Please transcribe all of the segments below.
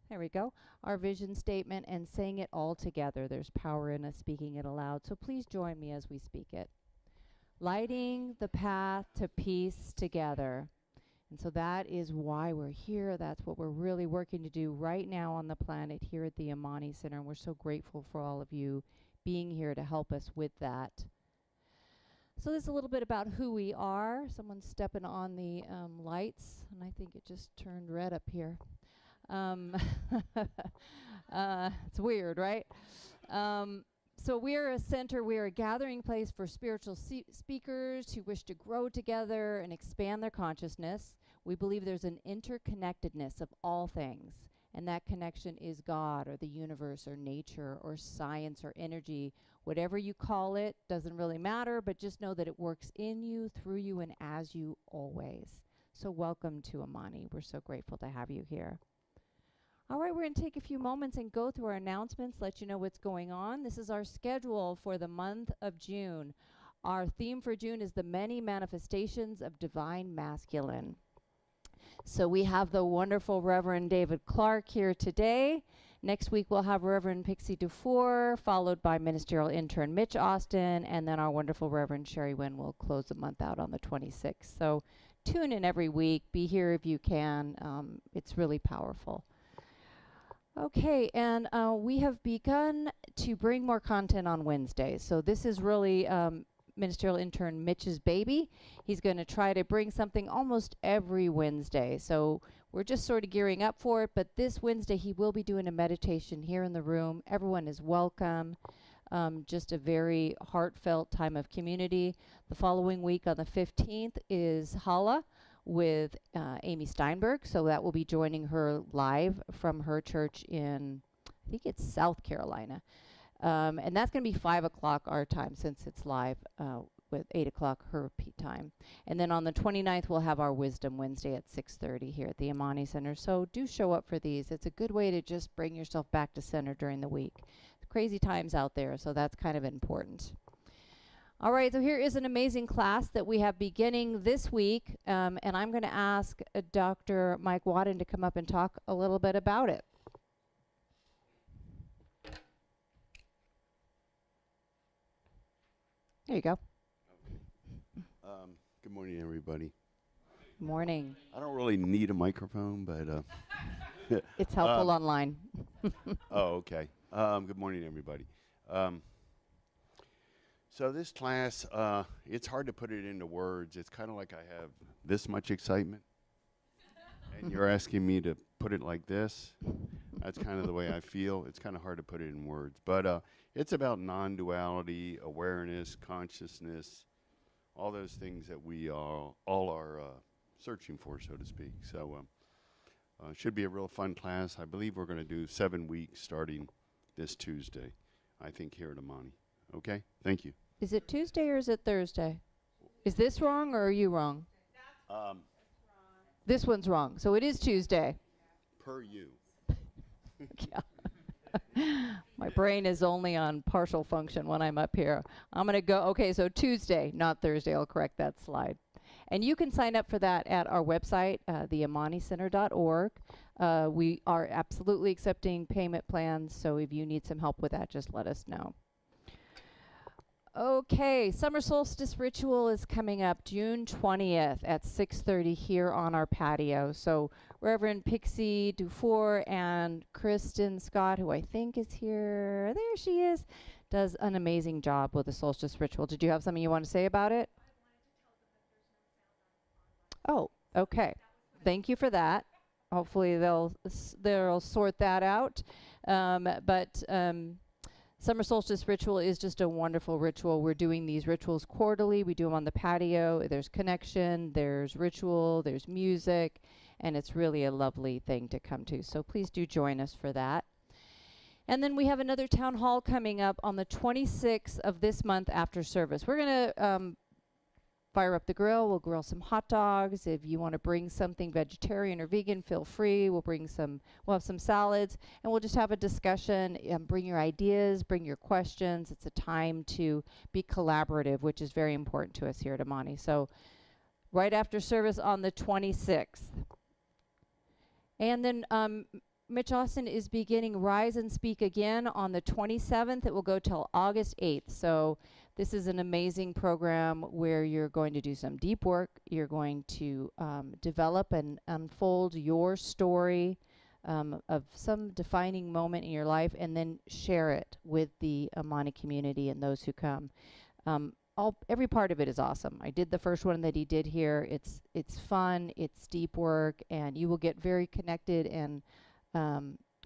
There we go. Our vision statement and saying it all together. There's power in us speaking it aloud. So please join me as we speak it. Lighting the path to peace together. And so that is why we're here. That's what we're really working to do right now on the planet here at the Amani Center. And we're so grateful for all of you being here to help us with that. So this is a little bit about who we are. Someone's stepping on the lights, and I think it just turned red up here. It's weird, right? So we're a center, we're a gathering place for spiritual speakers who wish to grow together and expand their consciousness. We believe there's an interconnectedness of all things, and that connection is God or the universe or nature or science or energy. Whatever you call it, doesn't really matter, but just know that it works in you, through you, and as you always. So welcome to Amani. We're so grateful to have you here. All right, we're going to take a few moments and go through our announcements, let you know what's going on. This is our schedule for the month of June. Our theme for June is the many manifestations of divine masculine. So we have the wonderful Reverend David Clark here today. Next week we'll have Reverend Pixie Dufour, followed by ministerial intern Mitch Austin, and then our wonderful Reverend Sherry Wynn will close the month out on the 26th. So tune in every week. Be here if you can. It's really powerful. Okay, and we have begun to bring more content on Wednesdays. So this is really ministerial intern Mitch's baby. He's going to try to bring something almost every Wednesday. So we're just sort of gearing up for it. But this Wednesday, he will be doing a meditation here in the room. Everyone is welcome. Just a very heartfelt time of community. The following week on the 15th is Hala with Amy Steinberg. So that will be joining her live from her church in, I think it's South Carolina. And that's going to be 5 o'clock our time since it's live with 8 o'clock her time. And then on the 29th, we'll have our Wisdom Wednesday at 6:30 here at the Amani Center. So do show up for these. It's a good way to just bring yourself back to center during the week. Crazy times out there, so that's kind of important. All right, so here is an amazing class that we have beginning this week, and I'm going to ask Dr. Mike Wadden to come up and talk a little bit about it. There you go. Okay. Good morning, everybody. Morning. I don't really need a microphone, but it's helpful online. Oh, okay. Good morning, everybody. So this class, it's hard to put it into words. It's kind of like I have this much excitement, and you're asking me to put it like this. That's kind of the way I feel. It's kind of hard to put it in words. But it's about non-duality, awareness, consciousness, all those things that we all are searching for, so to speak. So it should be a real fun class. I believe we're going to do 7 weeks starting this Tuesday, I think, here at Amani. Okay? Thank you. Is it Tuesday or is it Thursday? Is this wrong or are you wrong? This one's wrong. So it is Tuesday. Per you. Yeah. My brain is only on partial function when I'm up here. I'm going to go, okay, so Tuesday, not Thursday. I'll correct that slide. And you can sign up for that at our website, theamanicenter.org. We are absolutely accepting payment plans, so if you need some help with that, just let us know. Okay, summer solstice ritual is coming up June 20th at 6:30 here on our patio. So Reverend Pixie Dufour and Kristen Scott, who I think is here, there she is, does an amazing job with the solstice ritual. Did you have something you want to say about it? Oh, okay. Thank you for that. Hopefully they'll sort that out. Summer solstice ritual is just a wonderful ritual. We're doing these rituals quarterly. We do them on the patio. There's connection, there's ritual, there's music, and it's really a lovely thing to come to. So please do join us for that. And then we have another town hall coming up on the 26th of this month after service. We're going to fire up the grill. We'll grill some hot dogs. If you want to bring something vegetarian or vegan, feel free. We'll have some salads, and we'll just have a discussion. Bring your ideas, bring your questions. It's a time to be collaborative, which is very important to us here at Amani. So right after service on the 26th. And then Mitch Austin is beginning Rise and Speak again on the 27th. It will go till August 8th. So this is an amazing program where you're going to do some deep work. You're going to develop and unfold your story of some defining moment in your life, and then share it with the Amani community and those who come. Every part of it is awesome. I did the first one that he did here. It's fun, it's deep work, and you will get very connected and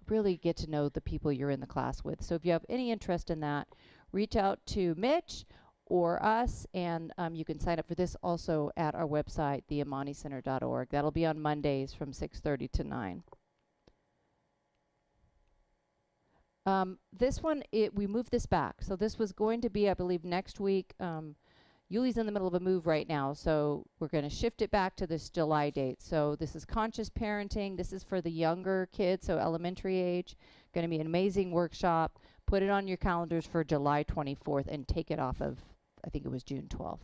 really get to know the people you're in the class with. So if you have any interest in that, reach out to Mitch or us, and you can sign up for this also at our website, theamanicenter.org. That'll be on Mondays from 6:30 to 9. This one, we moved this back. So this was going to be, I believe, next week. Yuli's in the middle of a move right now, so we're going to shift it back to this July date. So this is conscious parenting. This is for the younger kids, so elementary age. Going to be an amazing workshop. Put it on your calendars for July 24th and take it off of, I think it was June 12th.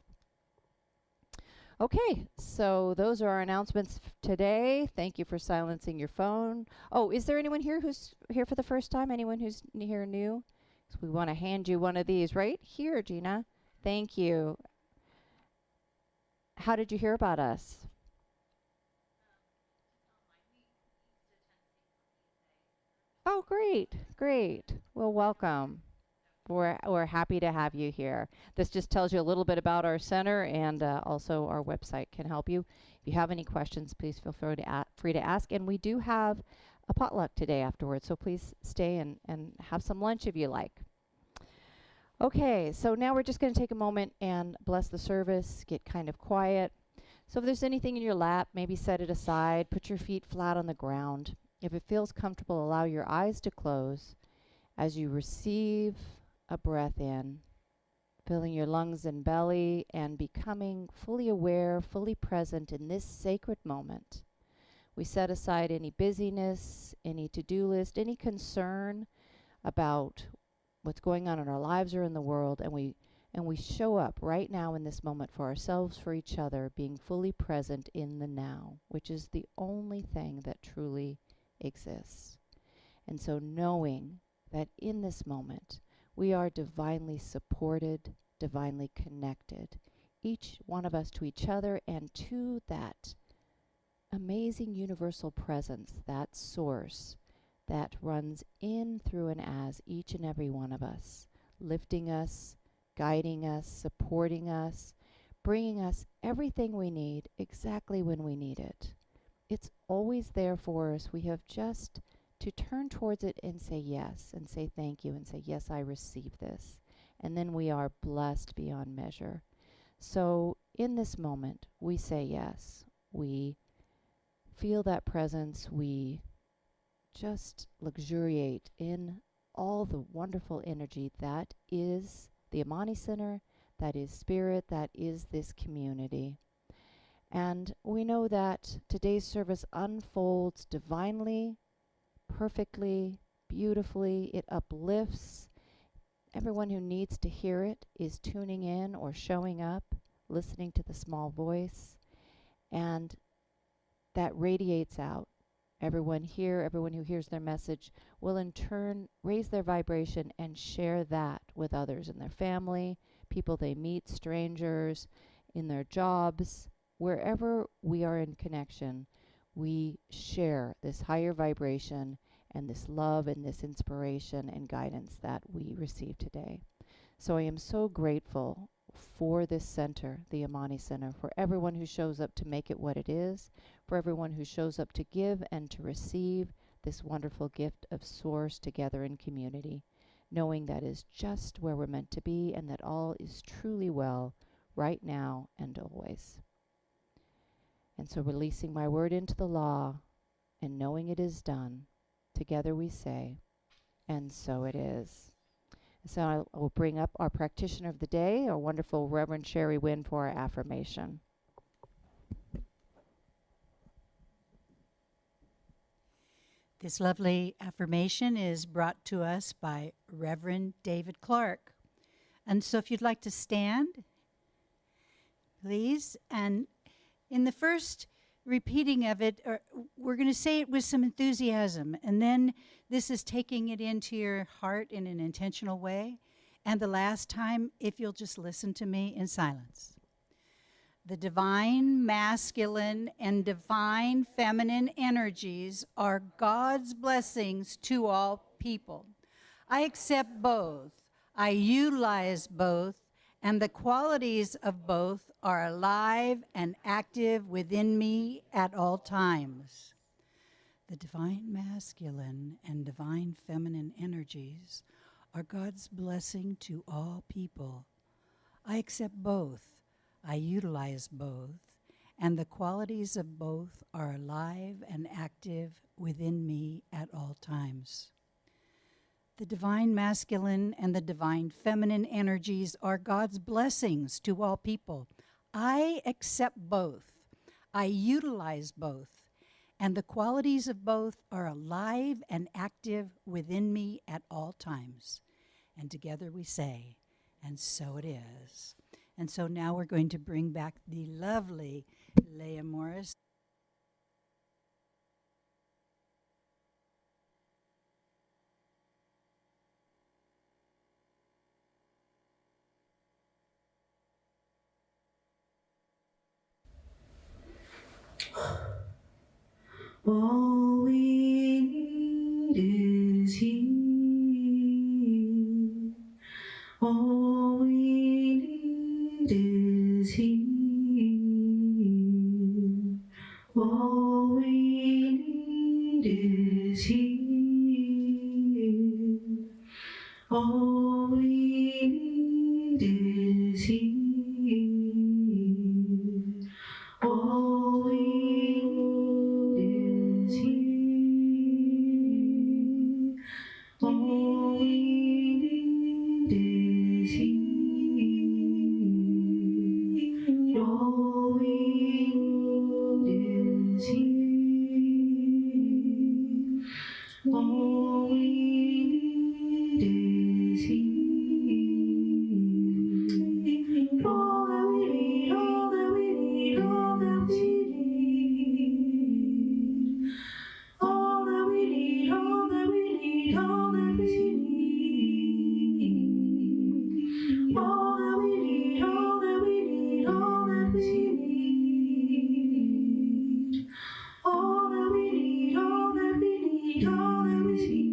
Okay, so those are our announcements today. Thank you for silencing your phone. Oh, is there anyone here who's here for the first time? Anyone who's here new? So we want to hand you one of these right here, Gina. Thank you. How did you hear about us? Oh, great, great. Well, welcome. We're happy to have you here. This just tells you a little bit about our center, and also our website can help you. If you have any questions, please feel free to ask. And we do have a potluck today afterwards, so please stay and have some lunch if you like. Okay, so now we're just going to take a moment and bless the service, get kind of quiet. So if there's anything in your lap, maybe set it aside, put your feet flat on the ground. If it feels comfortable, allow your eyes to close as you receive a breath in, filling your lungs and belly and becoming fully aware, fully present in this sacred moment. We set aside any busyness, any to-do list, any concern about what's going on in our lives or in the world, and we show up right now in this moment for ourselves, for each other, being fully present in the now, which is the only thing that truly exists. And so knowing that in this moment we are divinely supported, divinely connected, each one of us to each other and to that amazing universal presence, that source that runs in, through, and as each and every one of us, lifting us, guiding us, supporting us, bringing us everything we need exactly when we need it. It's always there for us. We have just to turn towards it and say yes, and say thank you, and say, yes, I receive this. And then we are blessed beyond measure. So in this moment, we say yes. We feel that presence. We just luxuriate in all the wonderful energy that is the Amani Center, that is spirit, that is this community. And we know that today's service unfolds divinely, perfectly, beautifully. It uplifts. Everyone who needs to hear it is tuning in or showing up, listening to the small voice, and that radiates out. Everyone here, everyone who hears their message will in turn raise their vibration and share that with others in their family, people they meet, strangers, in their jobs. Wherever we are in connection, we share this higher vibration and this love and this inspiration and guidance that we receive today. So I am so grateful for this center, the Amani Center, for everyone who shows up to make it what it is, for everyone who shows up to give and to receive this wonderful gift of source together in community, knowing that is just where we're meant to be and that all is truly well right now and always. And so releasing my word into the law and knowing it is done, together we say, and so it is. So I will bring up our practitioner of the day, our wonderful Reverend Sherry Wynn, for our affirmation. This lovely affirmation is brought to us by Reverend David Clark. And so if you'd like to stand, please. And in the first repeating of it, or we're going to say it with some enthusiasm, and then this is taking it into your heart in an intentional way. And the last time, if you'll just listen to me in silence. The divine masculine and divine feminine energies are God's blessings to all people. I accept both. I utilize both, and the qualities of both are alive and active within me at all times. The divine masculine and divine feminine energies are God's blessing to all people. I accept both. I utilize both, and the qualities of both are alive and active within me at all times. The divine masculine and the divine feminine energies are God's blessings to all people. I accept both. I utilize both, and the qualities of both are alive and active within me at all times. And together we say, and so it is. And so now we're going to bring back the lovely Leah Morris. All we need is He. All we need is He. All we need is He. All we need is He. All we need is He. All we need is He. All we need is He. All we need is He. All that we need, all that we need, all that we need. All that we need, all that we need, all that we need. All that we need, all that we need, all that we need. All that we need, all that we need, all that we need.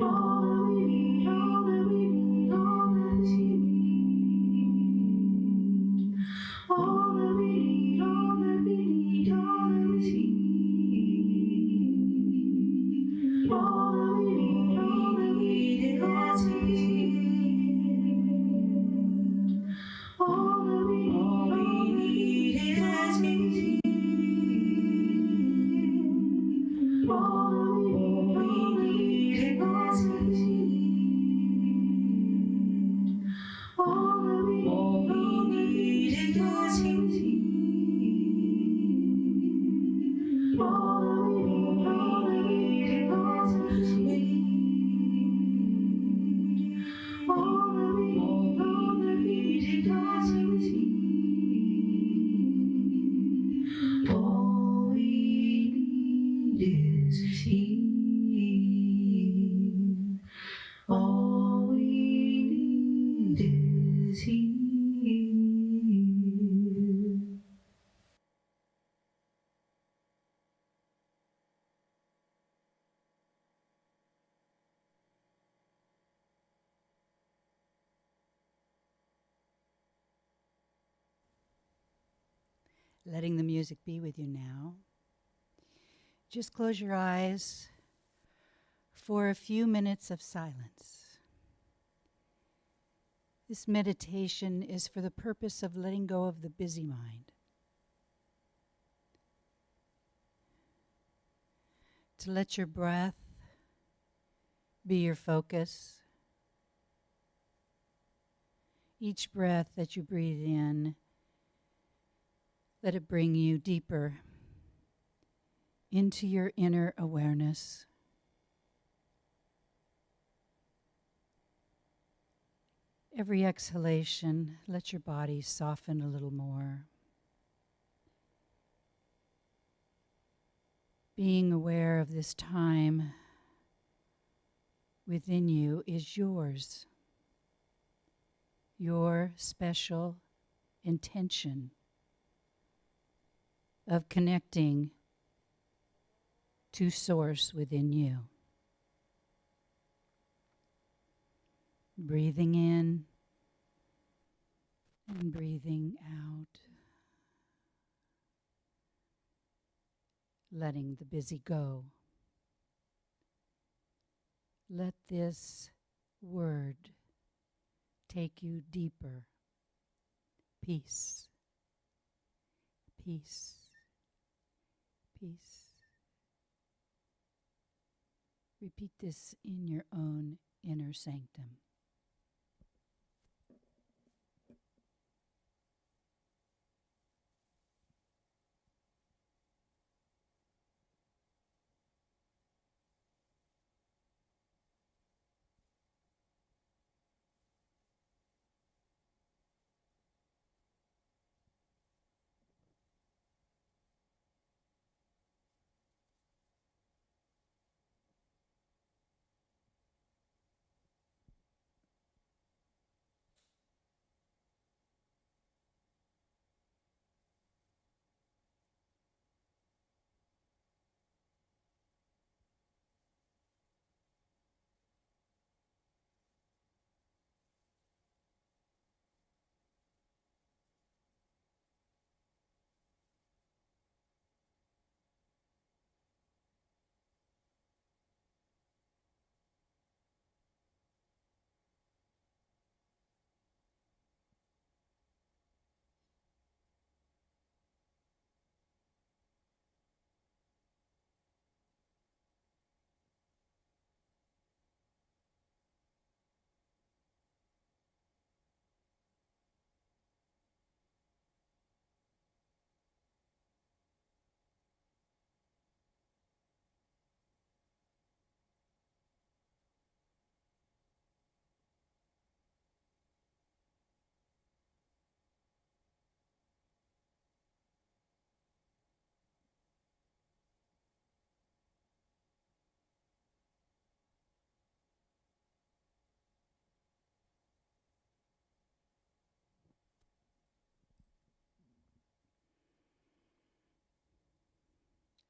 All that we need, all that we need, all that we need. All that we need, all that we need, all that we need. All that we need, all that we need, all that we need. All that we need is He. All that we need is He. All that we need is He. All that we need is He. All that we need is He. All we need is He. All we need is He. Letting the music be with you now. Just close your eyes for a few minutes of silence. This meditation is for the purpose of letting go of the busy mind, to let your breath be your focus. Each breath that you breathe in, let it bring you deeper into your inner awareness. Every exhalation, let your body soften a little more. Being aware of this time within you is yours, your special intention of connecting to Source within you. Breathing in and breathing out. Letting the busy go. Let this word take you deeper. Peace. Peace. Peace. Repeat this in your own inner sanctum.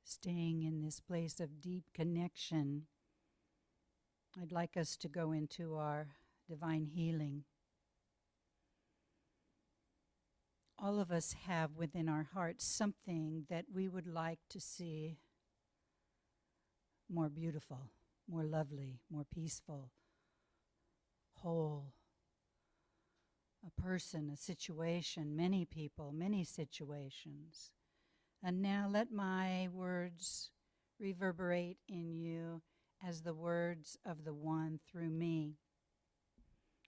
Staying in this place of deep connection, I'd like us to go into our divine healing. All of us have within our hearts something that we would like to see more beautiful, more lovely, more peaceful, whole. A person, a situation, many people, many situations. And now let my words reverberate in you as the words of the One through me.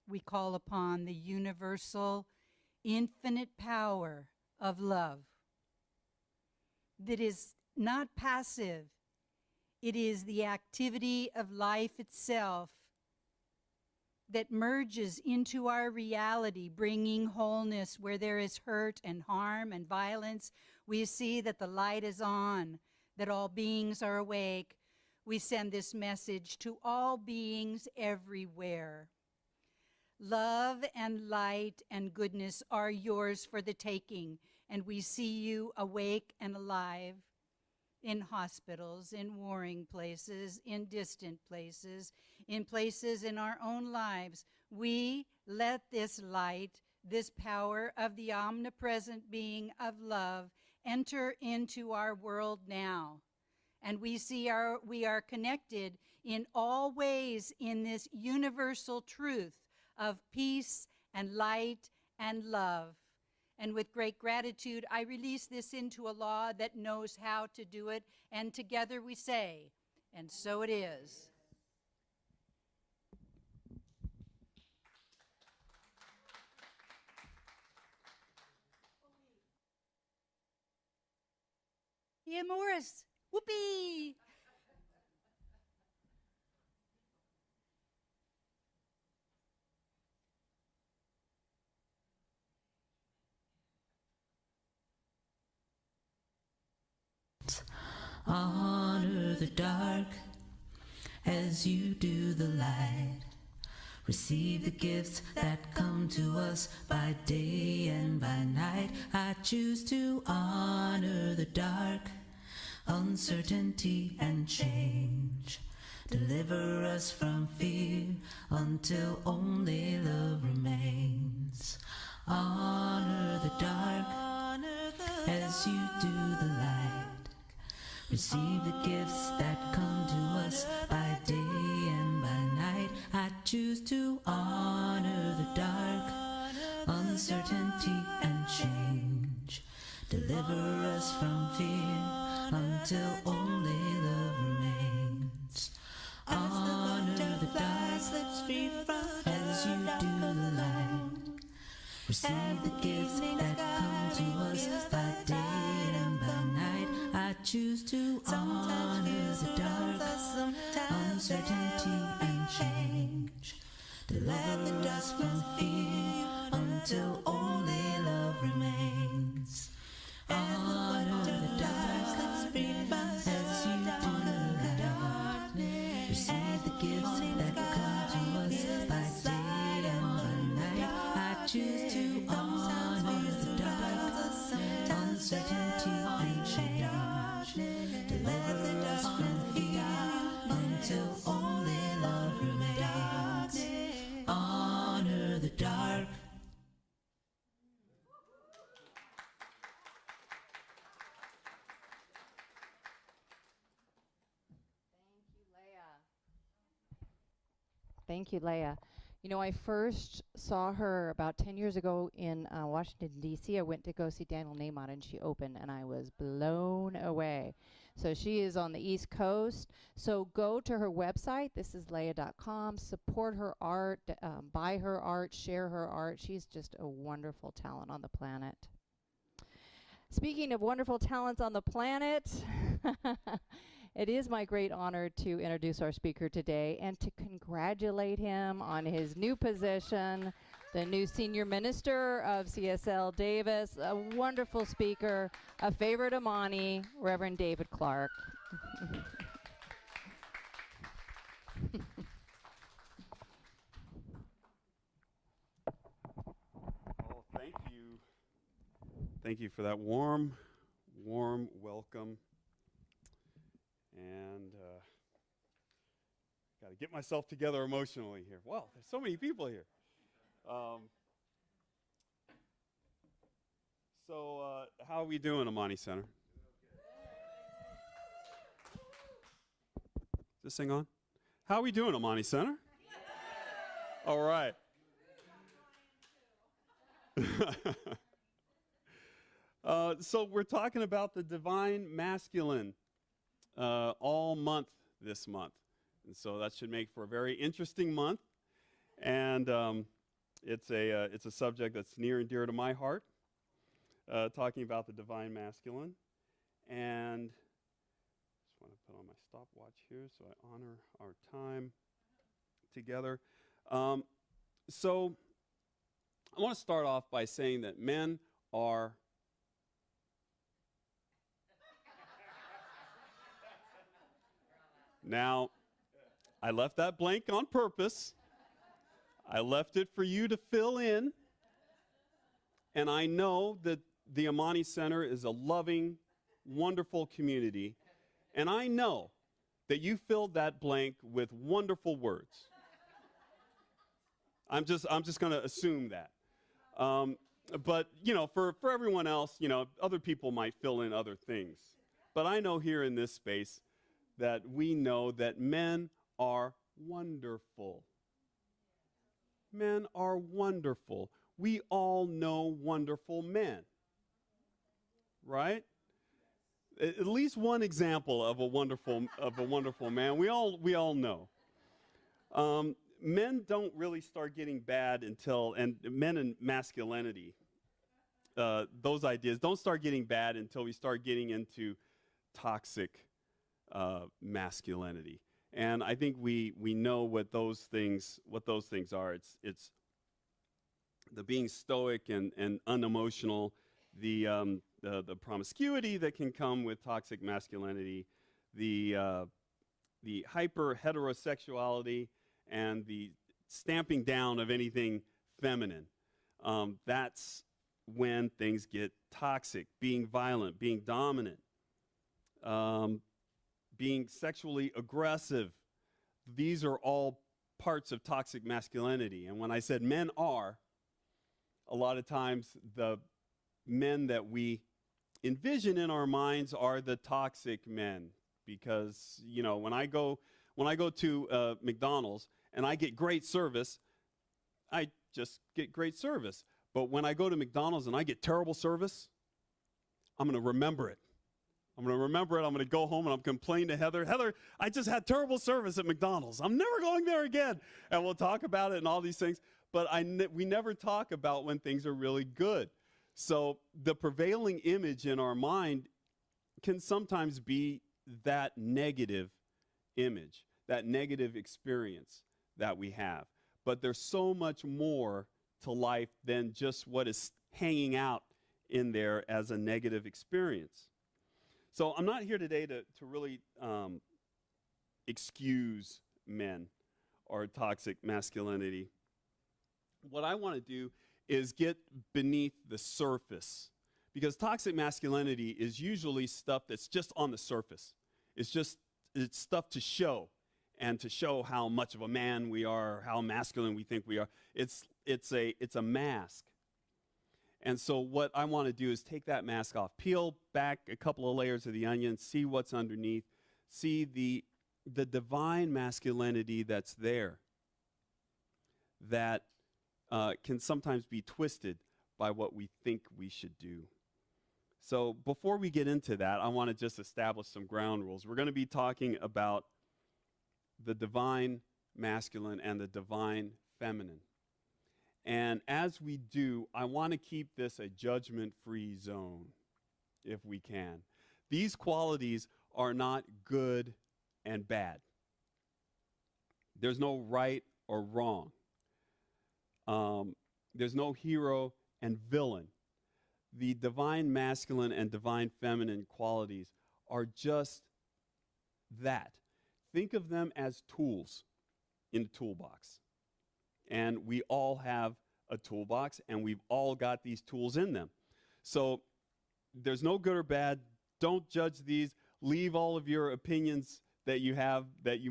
We call upon the universal, infinite power of love that is not passive. It is the activity of life itself that merges into our reality, bringing wholeness where there is hurt and harm and violence. We see that the light is on, that all beings are awake. We send this message to all beings everywhere. Love and light and goodness are yours for the taking, and we see you awake and alive in hospitals, in warring places, in distant places, in places in our own lives. We let this light, this power of the omnipresent being of love enter into our world now. And we see we are connected in all ways in this universal truth of peace and light and love. And with great gratitude, I release this into a law that knows how to do it. And together we say, and so it is. Ian Morris, whoopee! Honor the dark as you do the light. Receive the gifts that come to us by day and by night. I choose to honor the dark, uncertainty and change. Deliver us from fear until only love remains. Honor the dark as you do the light. Receive the gifts that come to us by day and by night. I choose to honor the dark, uncertainty and change. Deliver us from fear until only love remains. Honor the dark as you do the light. Receive the gifts that come to us by day and by night. I choose to honor the dark, uncertainty and change. Deliver us from fear until only love remains. Honor the dark as you do the light. Receive the gifts that come to us by day and by night. I choose to honor the dark, uncertainty and change. Deliver us from fear until only love remains. Honor the dark. Thank you, Leah. You know, I first saw her about 10 years ago in Washington, D.C. I went to go see Daniel Nahmod, and she opened, and I was blown away. So she is on the East Coast. So go to her website. This is leah.com. Support her art, buy her art, share her art. She's just a wonderful talent on the planet. Speaking of wonderful talents on the planet, it is my great honor to introduce our speaker today and to congratulate him on his new position, the new senior minister of CSL Davis, a wonderful speaker, a favorite of Monty, Reverend David Clark. Oh, thank you. Thank you for that warm welcome. And got to get myself together emotionally here. Wow, there's so many people here. How are we doing, Amani Center? Is this thing on? How are we doing, Amani Center? All right. So we're talking about the divine masculine all month this month. And so that should make for a very interesting month. And it's a subject that's near and dear to my heart, talking about the divine masculine. And just want to put on my stopwatch here so I honor our time together. So I want to start off by saying that men are now, I left that blank on purpose. I left it for you to fill in. And I know that the Amani Center is a loving, wonderful community. And I know that you filled that blank with wonderful words. I'm just going to assume that. But, you know, for everyone else, you know, other people might fill in other things. But I know here in this space that we know that men are wonderful. Men are wonderful. We all know wonderful men, right? At least one example of a wonderful man. We all know. Men don't really start getting bad until, and men and masculinity, those ideas don't start getting bad until we start getting into toxic masculinity. And I think we know what those things are. It's the being stoic and unemotional, the the promiscuity that can come with toxic masculinity, the hyper heterosexuality, and the stamping down of anything feminine. That's when things get toxic, being violent, being dominant, being sexually aggressive. These are all parts of toxic masculinity. And when I said men are, a lot of times the men that we envision in our minds are the toxic men, because when I go to McDonald's and I get great service, I just get great service. But when I go to McDonald's and I get terrible service, I'm going to remember it. I'm going to go home and I'm complaining to Heather. Heather, I just had terrible service at McDonald's. I'm never going there again. And we'll talk about it and all these things. But we never talk about when things are really good. So the prevailing image in our mind can sometimes be that negative image, that negative experience that we have. But there's so much more to life than just what is hanging out in there as a negative experience. So I'm not here today to really excuse men or toxic masculinity. What I want to do is get beneath the surface, because toxic masculinity is usually stuff that's just on the surface. It's stuff to show, and to show how much of a man we are, how masculine we think we are. It's a mask. And so what I want to do is take that mask off, peel back a couple of layers of the onion, see what's underneath, see the divine masculinity that's there, that can sometimes be twisted by what we think we should do. So before we get into that, I want to just establish some ground rules. We're going to be talking about the divine masculine and the divine feminine. And as we do, I want to keep this a judgment-free zone, if we can. These qualities are not good and bad. There's no right or wrong. There's no hero and villain. The divine masculine and divine feminine qualities are just that. Think of them as tools in the toolbox. And we all have a toolbox, and we've all got these tools in them. So there's no good or bad. Don't judge these. Leave all of your opinions that you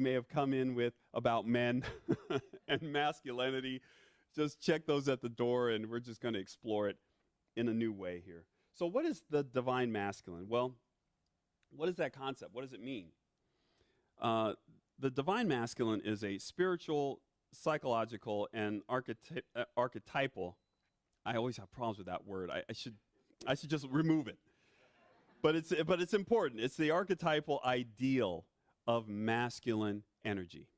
may have come in with about men and masculinity. Just check those at the door, and we're just going to explore it in a new way here. So what is the divine masculine? Well, what is that concept? What does it mean? The divine masculine is a spiritual, psychological, and archetypal. I always have problems with that word. I should just remove it. But it's important. It's the archetypal ideal of masculine energy.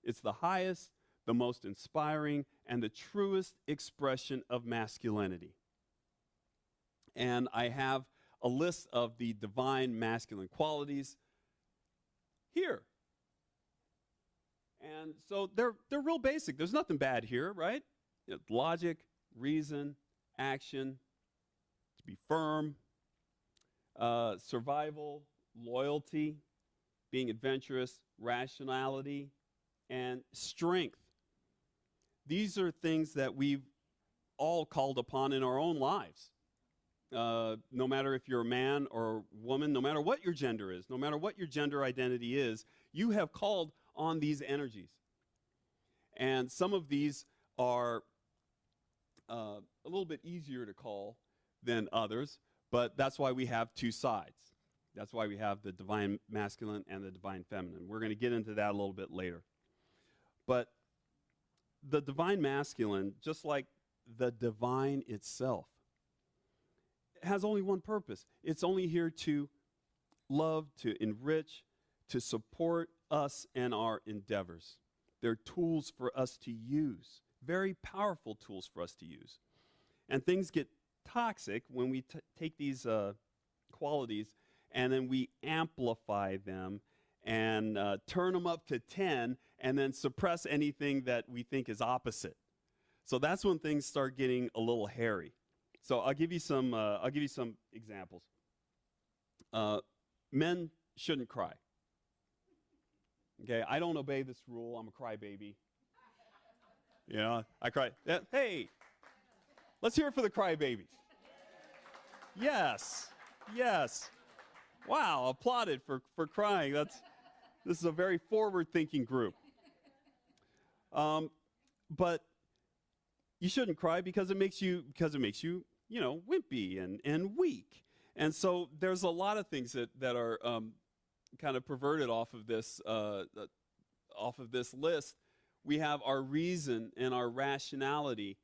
It's the highest, the most inspiring, and the truest expression of masculinity. And I have a list of the divine masculine qualities here. And so they're real basic. There's nothing bad here, right? Logic, reason, action, to be firm, survival, loyalty, being adventurous, rationality, and strength. These are things that we've all called upon in our own lives. No matter if you're a man or woman, no matter what your gender is, no matter what your gender identity is, you have called on these energies. And some of these are a little bit easier to call than others, but that's why we have two sides. That's why we have the divine masculine and the divine feminine. We're going to get into that a little bit later. But the divine masculine, just like the divine itself, has only one purpose. It's only here to love, to enrich, to support us and our endeavors. They're tools for us to use, very powerful tools for us to use. And things get toxic when we take these qualities and then we amplify them and turn them up to 10 and then suppress anything that we think is opposite. So that's when things start getting a little hairy. So I'll give you some. I'll give you some examples. Men shouldn't cry. Okay, I don't obey this rule. I'm a crybaby. You know, I cry. Hey, let's hear it for the crybabies. Yes, yes. Wow, applauded for crying. This is a very forward-thinking group. But you shouldn't cry because it makes you wimpy and weak. And so there's a lot of things that are kind of perverted off of this list. We have our reason and our rationality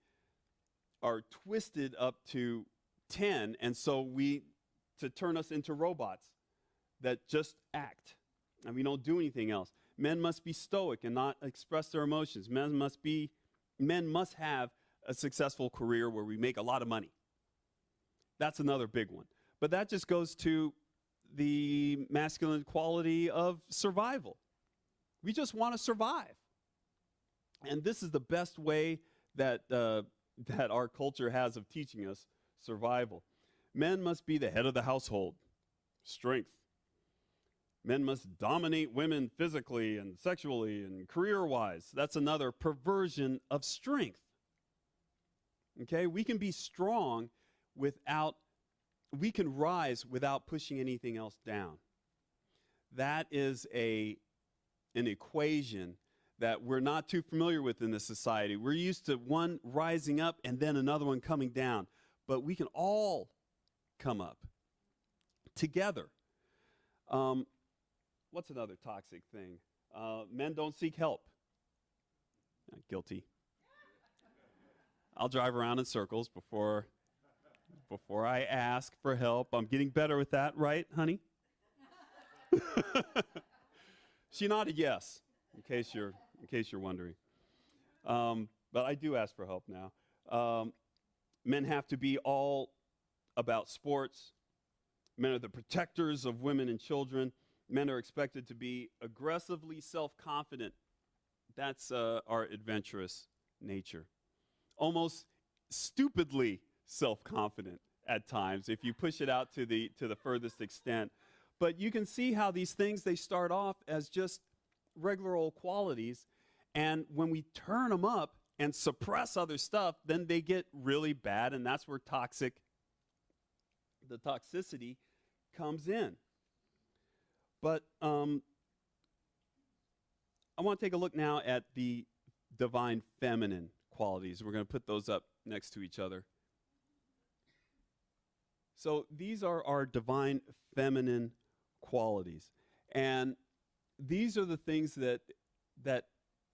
are twisted up to 10, and so to turn us into robots that just act, and we don't do anything else. Men must be stoic and not express their emotions. Men must have a successful career where we make a lot of money. That's another big one. But that just goes to the masculine quality of survival. We just want to survive. And this is the best way that our culture has of teaching us survival. Men must be the head of the household. Strength. Men must dominate women physically and sexually and career-wise. That's another perversion of strength. Okay? We can be strong we can rise without pushing anything else down. That is an equation that we're not too familiar with in this society. We're used to one rising up and then another one coming down. But we can all come up together. What's another toxic thing? Men don't seek help. Guilty. I'll drive around in circles before I ask for help. I'm getting better with that, right, honey? She nodded yes, in case you're wondering. But I do ask for help now. Men have to be all about sports. Men are the protectors of women and children. Men are expected to be aggressively self-confident. That's our adventurous nature. Almost stupidly self-confident at times, if you push it out to the furthest extent. But you can see how these things, they start off as just regular old qualities, and when we turn them up and suppress other stuff, then they get really bad, and that's where the toxicity comes in. But I want to take a look now at the divine feminine qualities. We're going to put those up next to each other. So these are our divine feminine qualities. And these are the things that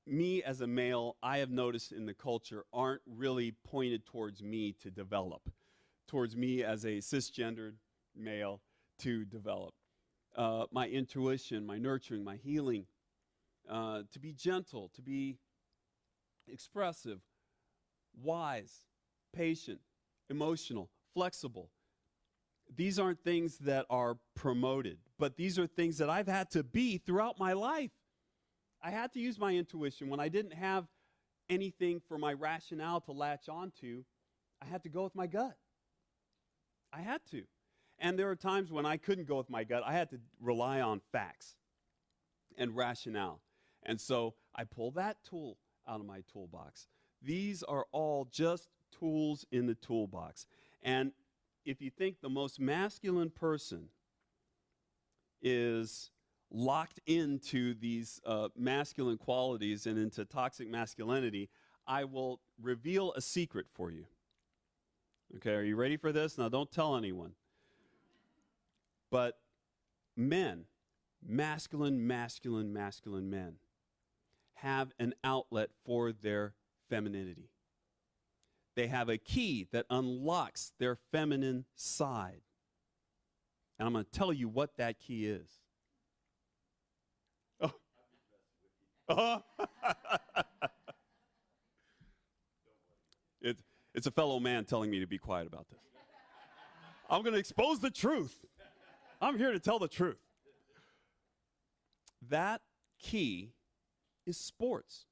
me as a male, I have noticed in the culture aren't really pointed towards me to develop, towards me as a cisgendered male to develop. My intuition, my nurturing, my healing, to be gentle, to be expressive, wise, patient, emotional, flexible. These aren't things that are promoted, but these are things that I've had to be throughout my life. I had to use my intuition when I didn't have anything for my rationale to latch onto. I had to go with my gut. I had to. And there are times when I couldn't go with my gut. I had to rely on facts and rationale. And so I pull that tool out of my toolbox. These are all just tools in the toolbox. And if you think the most masculine person is locked into these masculine qualities and into toxic masculinity, I will reveal a secret for you. Okay, are you ready for this? Now, don't tell anyone. But men, masculine men, have an outlet for their femininity. They have a key that unlocks their feminine side. And I'm going to tell you what that key is. Oh. It's a fellow man telling me to be quiet about this. I'm going to expose the truth. I'm here to tell the truth. That key is sports.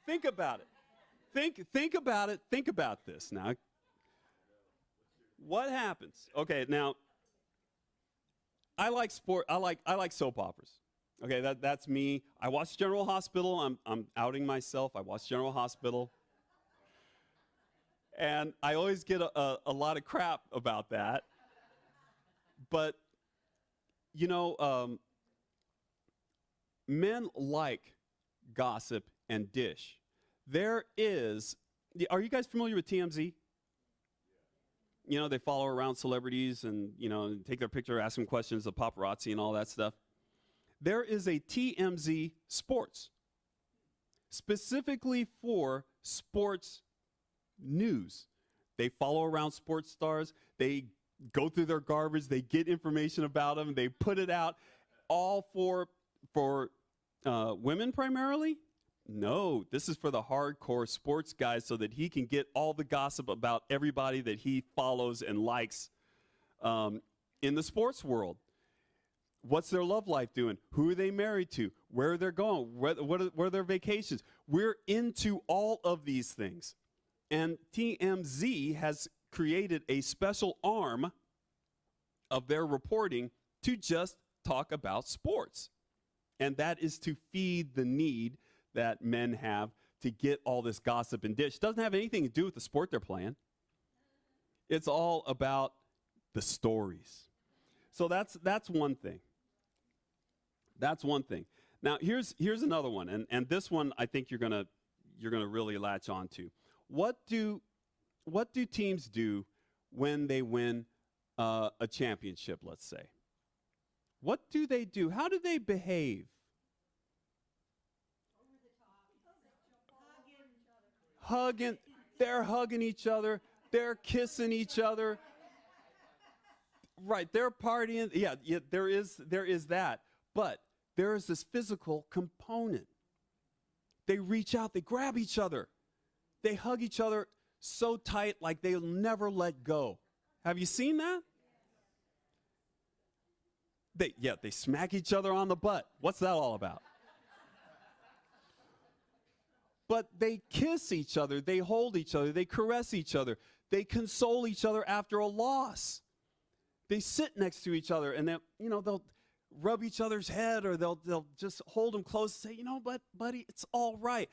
Think about it. think about it. Think about this now. What happens? Okay, now I like soap operas. Okay, that's me. I watch General Hospital. I'm outing myself. I watch General Hospital. And I always get a lot of crap about that. But, you know, men like gossip and dish. Are you guys familiar with TMZ? You know, they follow around celebrities and, you know, take their picture, ask them questions, the paparazzi and all that stuff. There is a TMZ Sports, specifically for sports news. They follow around sports stars. They go through their garbage. They get information about them. They put it out, all for women primarily. No, this is for the hardcore sports guys so that he can get all the gossip about everybody that he follows and likes in the sports world. What's their love life doing? Who are they married to? Where they're going? What are their vacations? We're into all of these things. And TMZ has created a special arm of their reporting to just talk about sports. And that is to feed the need that men have to get all this gossip and dish. It doesn't have anything to do with the sport they're playing. It's all about the stories. So that's one thing. That's one thing. Now here's another one, and this one I think you're gonna really latch on to. What do teams do when they win a championship? Let's say. What do they do? How do they behave? They're hugging each other. They're kissing each other. Right, they're partying. Yeah, there is that. But there is this physical component. They reach out, they grab each other. They hug each other so tight like they'll never let go. Have you seen that? They smack each other on the butt. What's that all about? But they kiss each other, they hold each other, they caress each other, they console each other after a loss. They sit next to each other and they'll rub each other's head, or they'll just hold them close and say, but buddy, it's all right.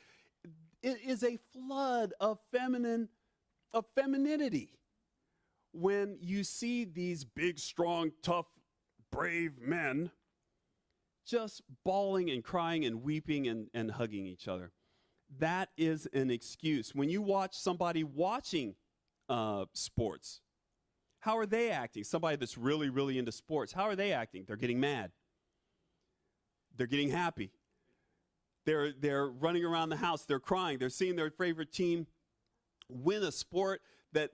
It is a flood of femininity when you see these big, strong, tough, brave men just bawling and crying and weeping and hugging each other. That is an excuse. When you watch somebody watching sports, how are they acting? Somebody that's really, really into sports, how are they acting? They're getting mad. They're getting happy. They're running around the house. They're crying. They're seeing their favorite team win a sport that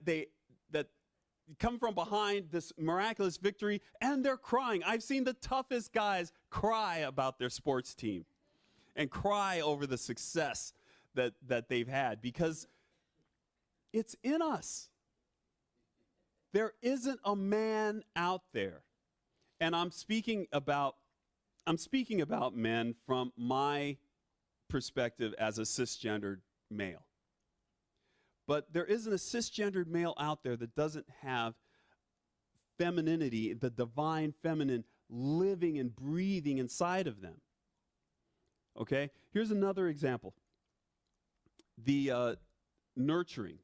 come from behind this miraculous victory, and they're crying. I've seen the toughest guys cry about their sports team and cry over the success that they've had, because it's in us. There isn't a man out there, and I'm speaking about men from my perspective as a cisgendered male. But there isn't a cisgendered male out there that doesn't have femininity, the divine feminine, living and breathing inside of them. Okay? Here's another example. The nurturing.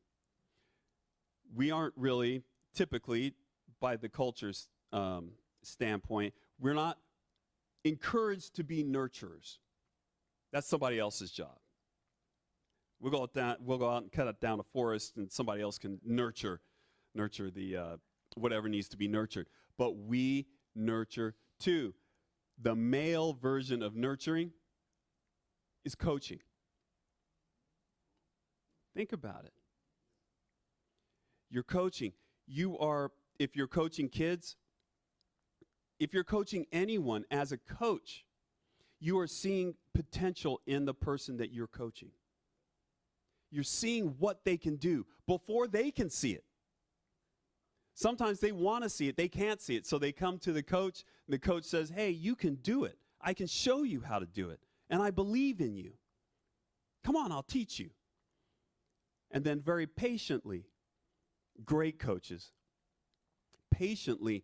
We aren't really, typically, by the culture's standpoint, we're not encouraged to be nurturers. That's somebody else's job. We'll go out and cut down a forest, and somebody else can nurture the whatever needs to be nurtured. But we nurture too. The male version of nurturing is coaching. Think about it. You're coaching. If you're coaching kids, if you're coaching anyone as a coach, you are seeing potential in the person that you're coaching. You're seeing what they can do before they can see it. Sometimes they want to see it. They can't see it. So they come to the coach, and the coach says, hey, you can do it. I can show you how to do it. And I believe in you. Come on, I'll teach you. And then very patiently, great coaches, patiently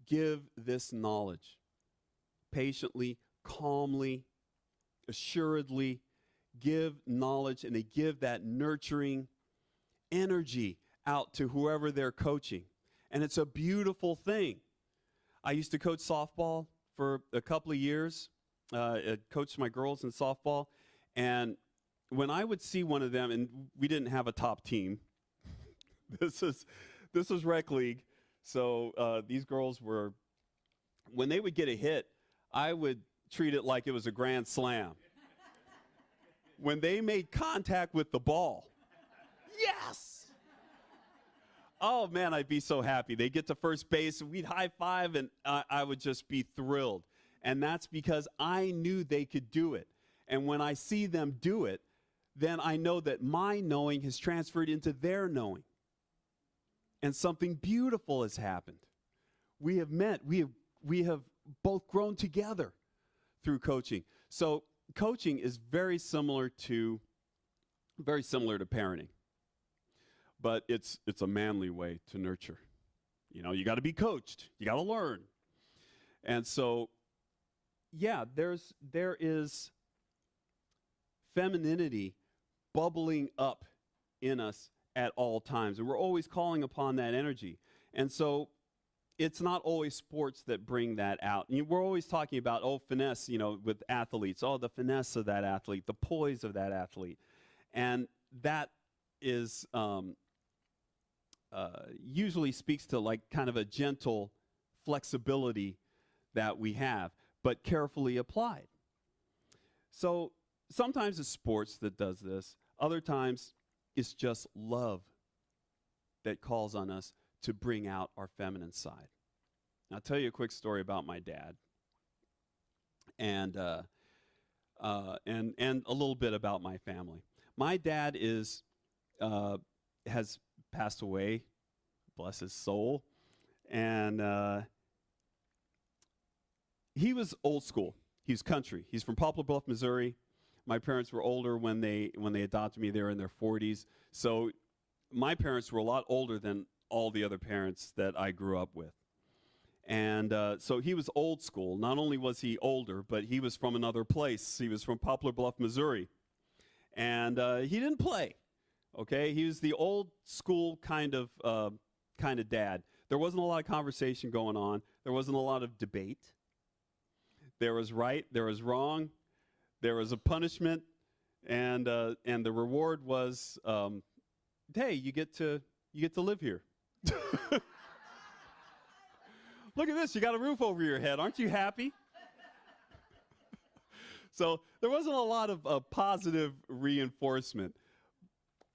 give this knowledge. Patiently, calmly, assuredly give knowledge, and they give that nurturing energy out to whoever they're coaching. And it's a beautiful thing. I used to coach softball for a couple of years. I coached my girls in softball. And when I would see one of them, and we didn't have a top team. this was rec league. So these girls were, when they would get a hit, I would treat it like it was a grand slam. When they made contact with the ball, yes! Oh, man, I'd be so happy. They'd get to first base, and we'd high five, and I would just be thrilled. And that's because I knew they could do it. And when I see them do it, then I know that my knowing has transferred into their knowing. And something beautiful has happened. We have met. We have both grown together through coaching. So coaching is very similar to parenting. But it's a manly way to nurture. You know, you got to be coached. You got to learn. And so, yeah, there is femininity bubbling up in us at all times. And we're always calling upon that energy. And so it's not always sports that bring that out. And we're always talking about, finesse, with athletes. The finesse of that athlete, the poise of that athlete. And that is usually speaks to like kind of a gentle flexibility that we have, but carefully applied. So sometimes it's sports that does this. Other times it's just love that calls on us to bring out our feminine side. I'll tell you a quick story about my dad, and a little bit about my family. My dad has passed away, bless his soul, and he was old school. He was country. He's from Poplar Bluff, Missouri. My parents were older when they adopted me. They were in their 40s. So my parents were a lot older than all the other parents that I grew up with. And so he was old school. Not only was he older, but he was from another place. He was from Poplar Bluff, Missouri. And he didn't play, okay? He was the old school kind of dad. There wasn't a lot of conversation going on. There wasn't a lot of debate. There was right, there was wrong, there was a punishment, and the reward was, hey, you get to live here. Look at this, you got a roof over your head. Aren't you happy? So there wasn't a lot of positive reinforcement.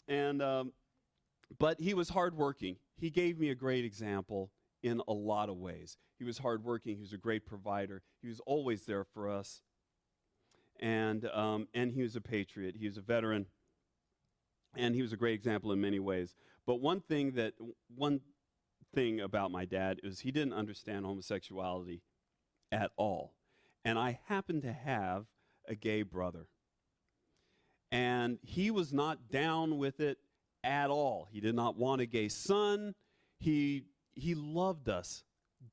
And but he was hardworking. He gave me a great example in a lot of ways. He was hardworking. He was a great provider. He was always there for us. And he was a patriot. He was a veteran. And he was a great example in many ways. But one thing about my dad is he didn't understand homosexuality at all. And I happened to have a gay brother. And he was not down with it at all. He did not want a gay son. He loved us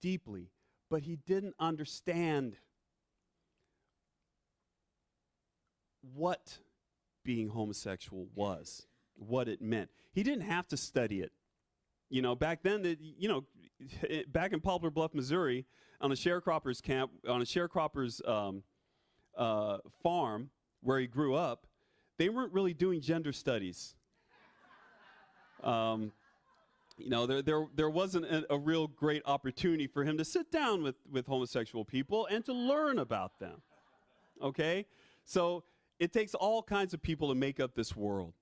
deeply, but he didn't understand what being homosexual was, what it meant. He didn't have to study it. Back then, back in Poplar Bluff, Missouri, on a sharecropper's camp, on a sharecropper's farm where he grew up, they weren't really doing gender studies. There wasn't a real great opportunity for him to sit down with homosexual people and to learn about them. Okay? So it takes all kinds of people to make up this world.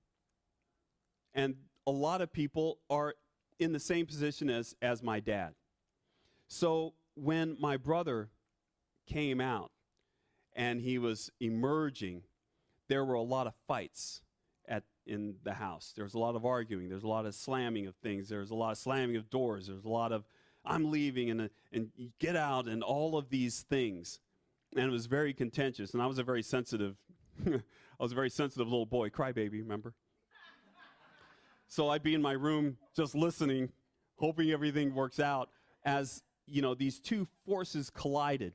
And a lot of people are in the same position as my dad. So when my brother came out and he was emerging, there were a lot of fights in the house. There was a lot of arguing. There was a lot of slamming of things. There was a lot of slamming of doors. There was a lot of, I'm leaving and get out and all of these things. And it was very contentious. And I was a very sensitive, little boy, crybaby, remember? So I'd be in my room just listening, hoping everything works out as, these two forces collided.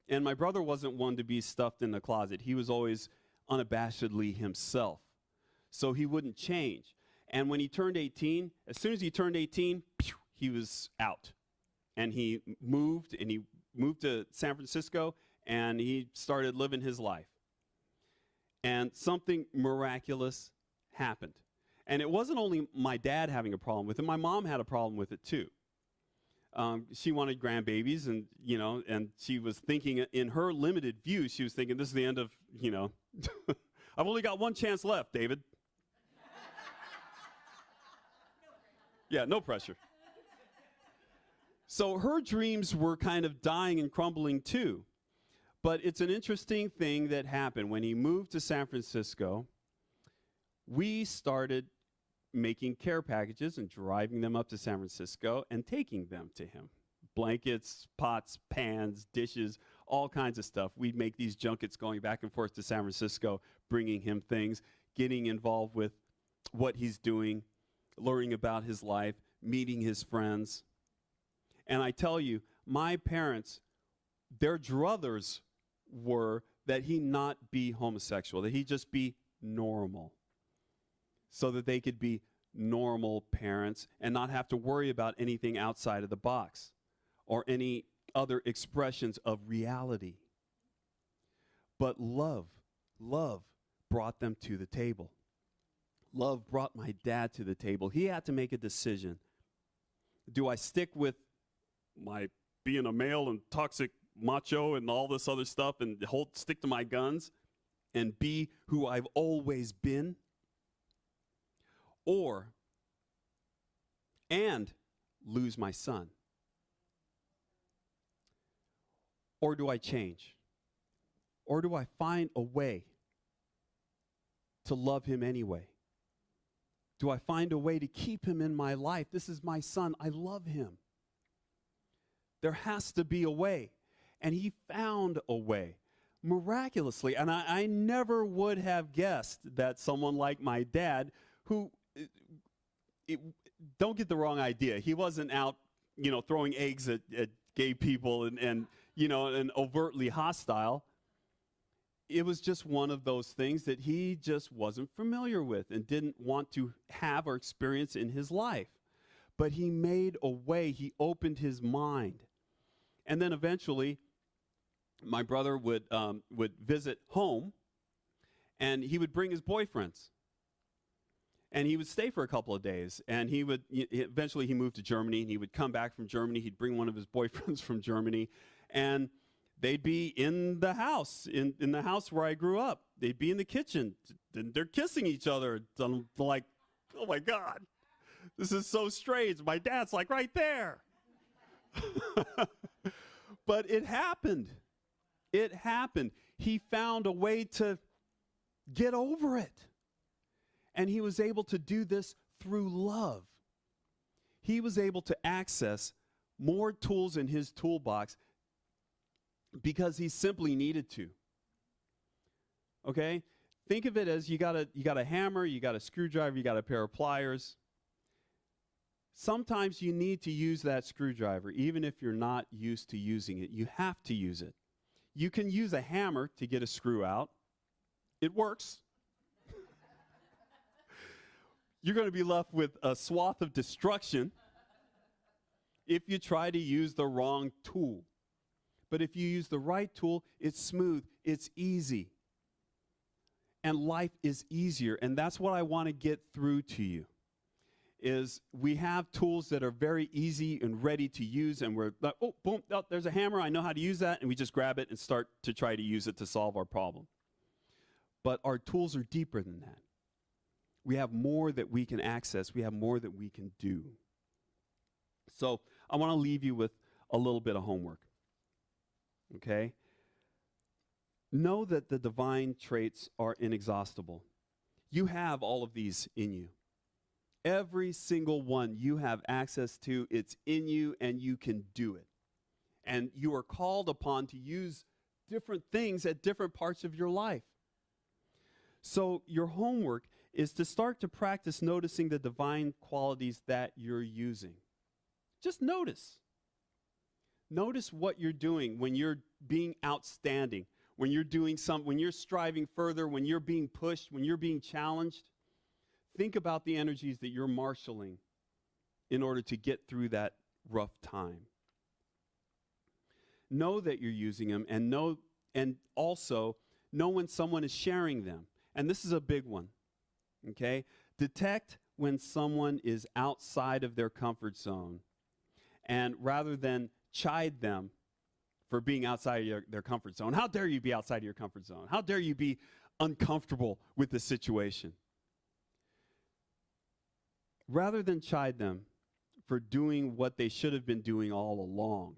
And my brother wasn't one to be stuffed in the closet. He was always unabashedly himself. So he wouldn't change. And when he turned 18, as soon as he turned 18, he was out. And he moved to San Francisco, and he started living his life. And something miraculous happened. And it wasn't only my dad having a problem with it, my mom had a problem with it too. She wanted grandbabies, and and she was thinking, in her limited view, she was thinking, this is the end of, I've only got one chance left, David. Yeah, no pressure. So her dreams were kind of dying and crumbling too. But it's an interesting thing that happened. When he moved to San Francisco, we started making care packages and driving them up to San Francisco and taking them to him. Blankets, pots, pans, dishes, all kinds of stuff. We'd make these junkets going back and forth to San Francisco, bringing him things, getting involved with what he's doing, learning about his life, meeting his friends. And I tell you, my parents, their druthers were that he not be homosexual, that he just be normal, so that they could be normal parents and not have to worry about anything outside of the box or any other expressions of reality. But love brought them to the table. Love brought my dad to the table. He had to make a decision. Do I stick with my being a male and toxic macho and all this other stuff and stick to my guns and be who I've always been? And lose my son? Or do I change? Or do I find a way to love him anyway? Do I find a way to keep him in my life? This is my son. I love him. There has to be a way. And he found a way, miraculously. And I never would have guessed that someone like my dad, who, don't get the wrong idea, he wasn't out, throwing eggs at gay people and overtly hostile. It was just one of those things that he just wasn't familiar with and didn't want to have or experience in his life. But he made a way. He opened his mind. And then eventually, my brother would visit home, and he would bring his boyfriends. And he would stay for a couple of days. And eventually he moved to Germany, and he would come back from Germany. He'd bring one of his boyfriends from Germany, and they'd be in the house, in the house where I grew up. They'd be in the kitchen. They're kissing each other. I'm like, oh my God, this is so strange. My dad's like right there. But it happened. It happened. He found a way to get over it. And he was able to do this through love. He was able to access more tools in his toolbox because he simply needed to. Okay? Think of it as you got a hammer, you got a screwdriver, you got a pair of pliers. Sometimes you need to use that screwdriver, even if you're not used to using it. You have to use it. You can use a hammer to get a screw out. It works. You're going to be left with a swath of destruction if you try to use the wrong tool. But if you use the right tool, it's smooth, it's easy. And life is easier. And that's what I want to get through to you. Is we have tools that are very easy and ready to use, and we're like, oh, boom, oh, there's a hammer, I know how to use that, and we just grab it and start to try to use it to solve our problem. But our tools are deeper than that. We have more that we can access. We have more that we can do. So I want to leave you with a little bit of homework. Okay? Know that the divine traits are inexhaustible. You have all of these in you. Every single one you have access to, it's in you, and you can do it. And you are called upon to use different things at different parts of your life. So your homework is to start to practice noticing the divine qualities that you're using. Just notice. Notice what you're doing when you're being outstanding, when you're doing when you're striving further, when you're being pushed, when you're being challenged. Think about the energies that you're marshaling in order to get through that rough time. Know that you're using them, and also know when someone is sharing them. And this is a big one. Okay? Detect when someone is outside of their comfort zone, and rather than chide them for being outside of their comfort zone. How dare you be outside of your comfort zone? How dare you be uncomfortable with the situation? Rather than chide them for doing what they should have been doing all along,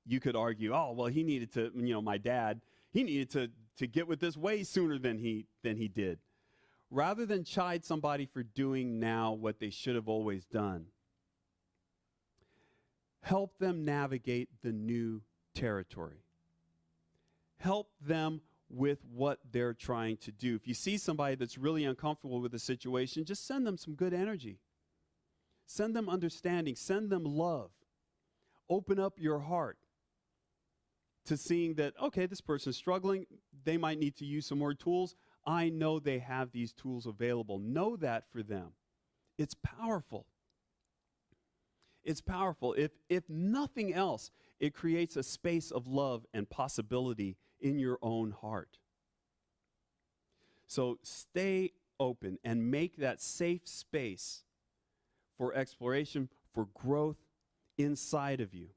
you could argue, oh, well, he needed to, my dad, he needed to get with this way sooner than he did. Rather than chide somebody for doing now what they should have always done, help them navigate the new territory. Help them with what they're trying to do. If you see somebody that's really uncomfortable with the situation, just send them some good energy. Send them understanding. Send them love. Open up your heart to seeing that, okay, this person's struggling. They might need to use some more tools. I know they have these tools available. Know that for them. It's powerful. It's powerful. If nothing else, it creates a space of love and possibility in your own heart. So stay open and make that safe space for exploration, for growth inside of you.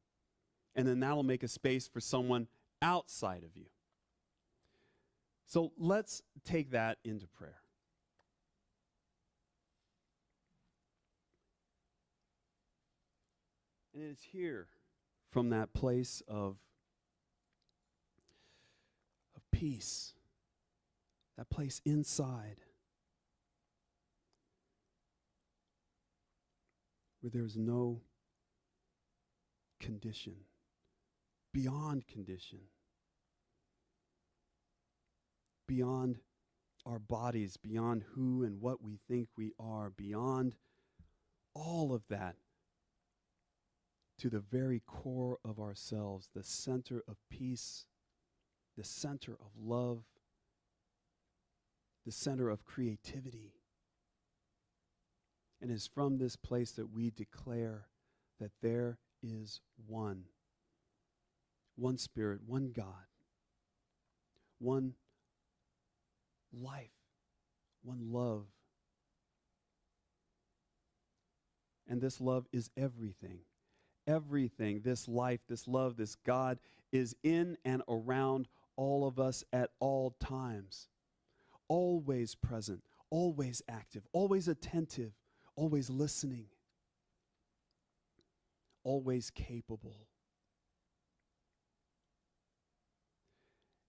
And then that'll make a space for someone outside of you. So let's take that into prayer. And it's here, from that place of peace, that place inside, where there's no condition, beyond condition, beyond our bodies, beyond who and what we think we are, beyond all of that, to the very core of ourselves, the center of peace, the center of love, the center of creativity. And it's from this place that we declare that there is one Spirit, one God, one life, one love. And this love is everything. Everything, this life, this love, this God is in and around all of us at all times. Always present, always active, always attentive, always listening, always capable.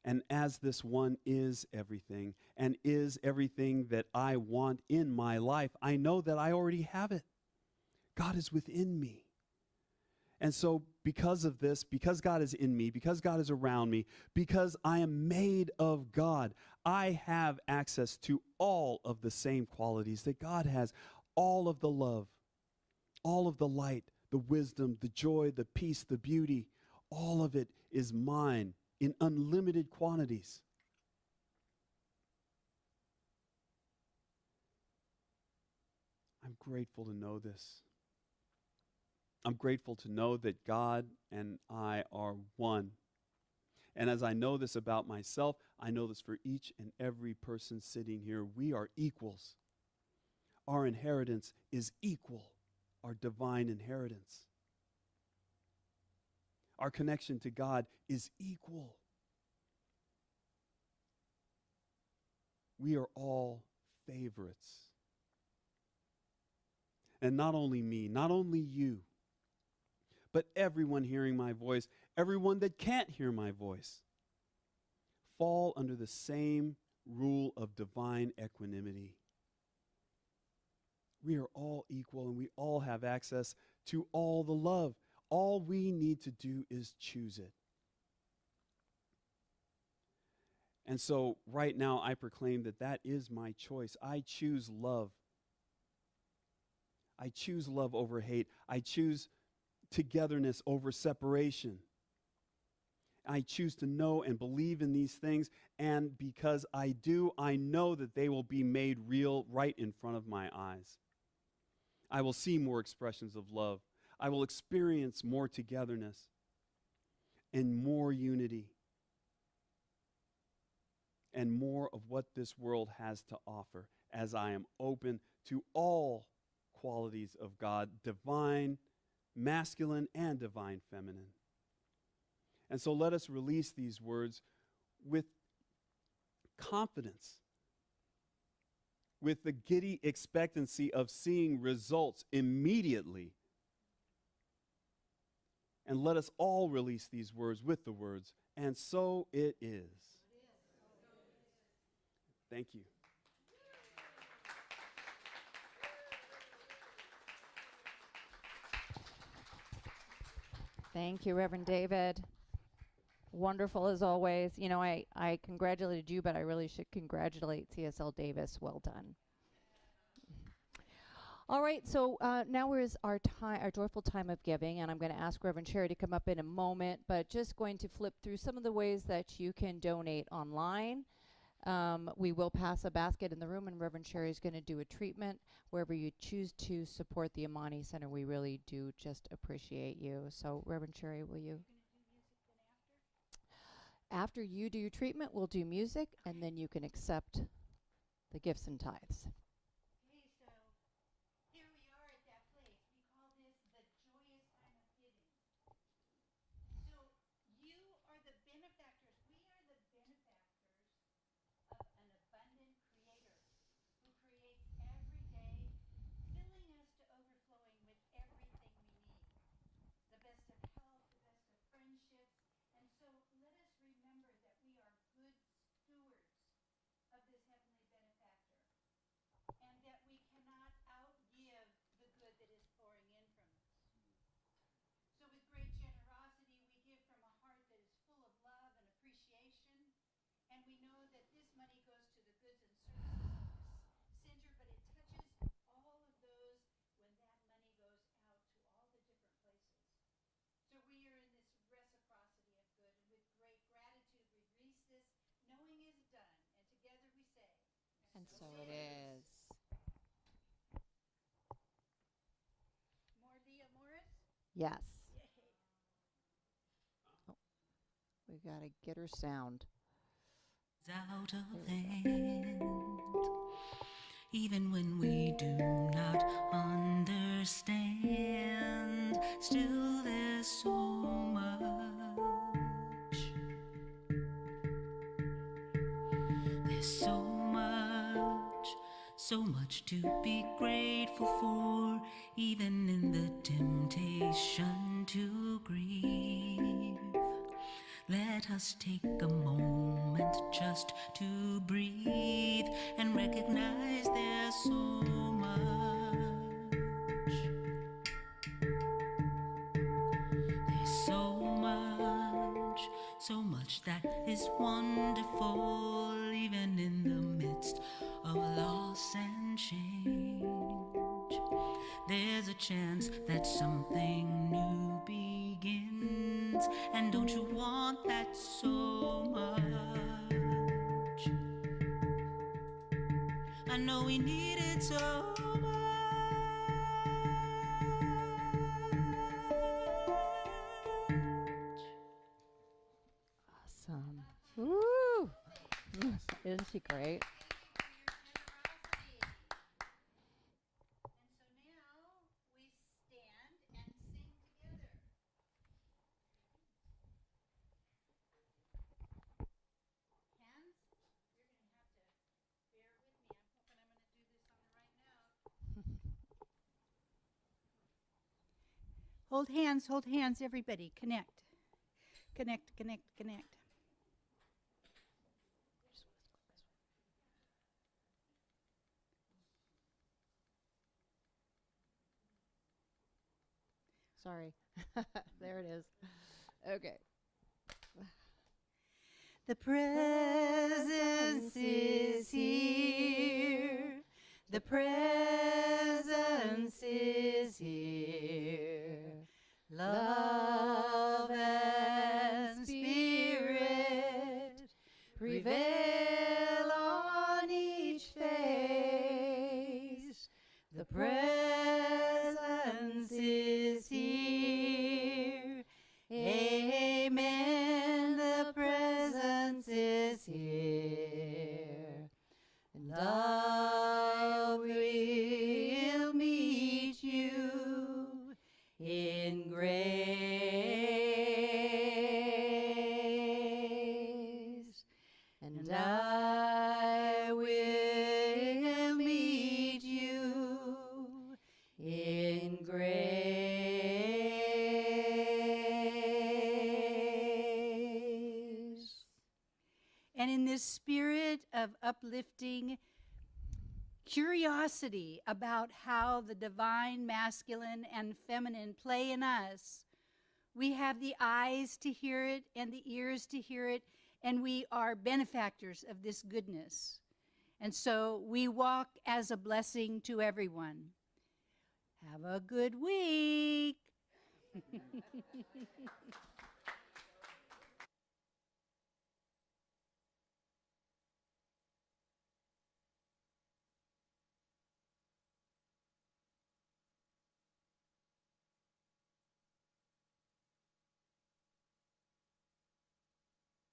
And as this one is everything, and is everything that I want in my life, I know that I already have it. God is within me. And so because of this, because God is in me, because God is around me, because I am made of God, I have access to all of the same qualities that God has, all of the love, all of the light, the wisdom, the joy, the peace, the beauty, all of it is mine in unlimited quantities. I'm grateful to know this. I'm grateful to know that God and I are one. And as I know this about myself, I know this for each and every person sitting here. We are equals. Our inheritance is equal, our divine inheritance. Our connection to God is equal. We are all favorites. And not only me, not only you, but everyone hearing my voice, everyone that can't hear my voice, fall under the same rule of divine equanimity. We are all equal and we all have access to all the love. All we need to do is choose it. And so right now I proclaim that that is my choice. I choose love. I choose love over hate. I choose togetherness over separation. I choose to know and believe in these things, and because I do, I know that they will be made real right in front of my eyes. I will see more expressions of love. I will experience more togetherness and more unity and more of what this world has to offer as I am open to all qualities of God, divine, masculine, and divine feminine. And so let us release these words with confidence, with the giddy expectancy of seeing results immediately. And let us all release these words with the words, and so it is. Thank you. Thank you, Reverend David. Wonderful as always. You know, I congratulated you, but I really should congratulate CSL Davis. Well done. All right, so now is our time, our joyful time of giving, and I'm going to ask Reverend Sherry to come up in a moment, but just going to flip through some of the ways that you can donate online. We will pass a basket in the room, and Reverend Sherry is going to do a treatment. Wherever you choose to support the Amani Center, we really do just appreciate you. So, Reverend Sherry, will you? After you do your treatment, we'll do music, and then you can accept the gifts and tithes. Okay, so here we are at that place. We call this the joyous time of giving. So you are the benefactors. We are the benefactors of an abundant creator who creates every day, filling us to overflowing with everything we need. The best of health, the best of friendships. And so let us remember that we are good stewards of this heavenly benefactor, and that we cannot outgive the good that is pouring in from us. So with great generosity, we give from a heart that is full of love and appreciation, and we know that this money goes to the goods and services of this center, but it touches all of those when that money goes out to all the different places. So we are in this reciprocity of good, and with great gratitude we release this, knowing is done, and together we say, And so it is. More Leah Morris? Yes. Yay. We got to get her sound. Out of There we go. hand, even when we do not understand, still there's so much. There's so much to be grateful for, even in the temptation to grieve. Let us take a moment just to breathe and recognize there's so much. There's so much that is wonderful, even in the midst of loss and change. There's a chance that something new begins, and don't you want that so much? I know we need it so much. Awesome. Woo! Isn't she great? And so now we stand and sing together. Hands, you're going to have to bear with me. I'm hoping I'm going to do this on the right note. Hold hands, everybody. Connect. Connect, connect, connect. Sorry. There it is. Okay. The presence is here. The presence is here. Love and spirit prevail on each face. The presence is here. Amen. The presence is here. And I will meet you in grace. And I will meet you in grace. And in this spirit of uplifting curiosity about how the divine masculine and feminine play in us, we have the eyes to hear it and the ears to hear it, and we are benefactors of this goodness. And so we walk as a blessing to everyone. Have a good week.